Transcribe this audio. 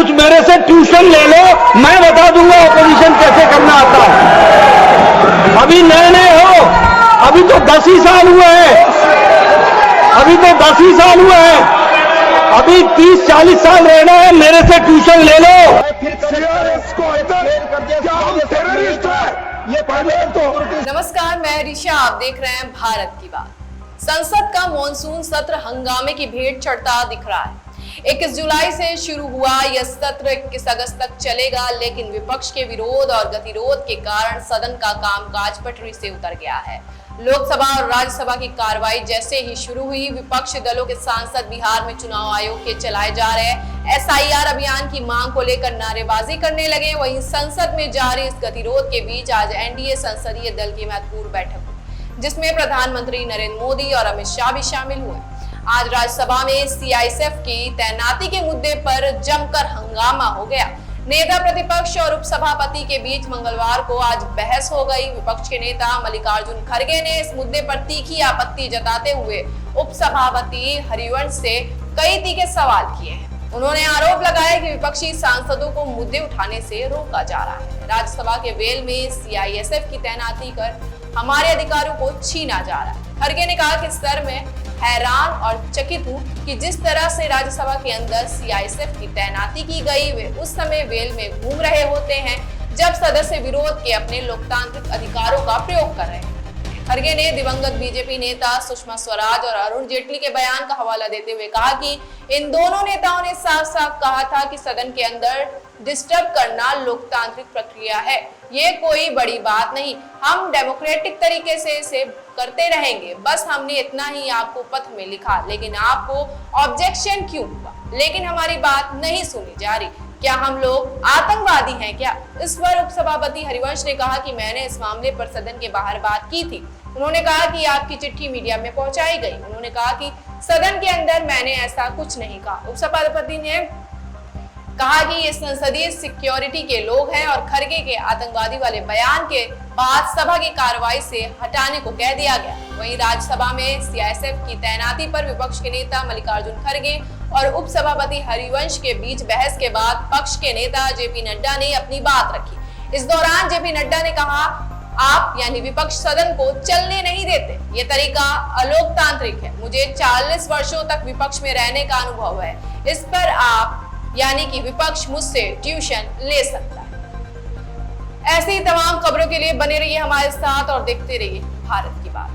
कुछ मेरे से ट्यूशन ले लो, मैं बता दूंगा ऑपोजिशन कैसे करना आता है। अभी नए नए हो, अभी तो 10 ही साल हुए हैं, अभी तो 10 ही साल हुए हैं, अभी 30-40 साल रहना है, मेरे से ट्यूशन ले लो। नमस्कार, मैं ऋषा, आप देख रहे हैं भारत की बात। संसद का मॉनसून सत्र हंगामे की भेंट चढ़ता दिख रहा है। 21 जुलाई से शुरू हुआ यह सत्र 21 अगस्त तक चलेगा, लेकिन विपक्ष के विरोध और गतिरोध के कारण सदन का कामकाज पटरी से उतर गया है। लोकसभा और राज्यसभा की कार्रवाई जैसे ही शुरू हुई, विपक्ष दलों के सांसद बिहार में चुनाव आयोग के चलाए जा रहे SIR अभियान की मांग को लेकर नारेबाजी करने लगे। वहीं संसद में जारी इस गतिरोध के बीच आज NDA संसदीय दल की महत्वपूर्ण बैठक हुई, जिसमें प्रधानमंत्री नरेंद्र मोदी और अमित शाह भी शामिल हुए। आज राज्यसभा में CISF की तैनाती के मुद्दे पर जमकर हंगामा हो गया। नेता प्रतिपक्ष और उपसभापति के बीच मंगलवार को आज बहस हो गई। विपक्ष के नेता मल्लिकार्जुन खड़गे ने इस मुद्दे पर तीखी आपत्ति जताते हुए उपसभापति हरिवंश से कई तीखे सवाल किए हैं। उन्होंने आरोप लगाया कि विपक्षी सांसदों को मुद्दे उठाने से रोका जा रहा है। राज्यसभा के वेल में CISF की तैनाती कर हमारे अधिकारों को छीना जा रहा है। खड़गे ने कहा कि सर मैं हैरान और चकित हूं कि जिस तरह से राज्यसभा के अंदर CISF की तैनाती की गई, वे उस समय वेल में घूम रहे होते हैं जब सदस्य विरोध के अपने लोकतांत्रिक अधिकारों का प्रयोग कर रहे हैं। खड़गे ने दिवंगत BJP नेता सुषमा स्वराज और अरुण जेटली के बयान का हवाला देते हुए कहा कि इन दोनों नेताओं ने साफ साफ कहा था कि सदन के अंदर डिस्टर्ब करना लोकतांत्रिक प्रक्रिया है, ये कोई बड़ी बात नहीं, हम डेमोक्रेटिक तरीके से इसे करते रहेंगे, बस हमने इतना ही आपको पत्र में लिखा, लेकिन आपको ऑब्जेक्शन क्यों हुआ, लेकिन हमारी बात नहीं सुनी जा रही, क्या हम लोग आतंकवादी हैं क्या? इस पर उपसभापति हरिवंश ने कहा कि मैंने इस मामले पर सदन के बाहर बात की थी। उन्होंने कहा कि आपकी चिट्ठी मीडिया में पहुंचाई गई। उन्होंने कहा कि सदन के अंदर मैंने ऐसा कुछ नहीं कहा। उपसभापति ने कहा कि ये संसदीय सिक्योरिटी के लोग हैं और खड़गे के आतंकवादी वाले बयान के बाद सभा की कार्रवाई से हटाने को कह दिया गया। वहीं राज्यसभा में CISF की तैनाती पर विपक्ष के नेता मल्लिकार्जुन खड़गे और उपसभापति हरिवंश के बीच बहस के बाद पक्ष के नेता JP नड्डा ने अपनी बात रखी। इस दौरान JP नड्डा ने कहा, आप यानी विपक्ष सदन को चलने नहीं देते, ये तरीका अलोकतांत्रिक है। मुझे 40 वर्षों तक विपक्ष में रहने का अनुभव है, इस पर आप यानी कि विपक्ष मुझसे ट्यूशन ले सकता है। ऐसी तमाम खबरों के लिए बने रहिए हमारे साथ और देखते रहिए भारत की बात।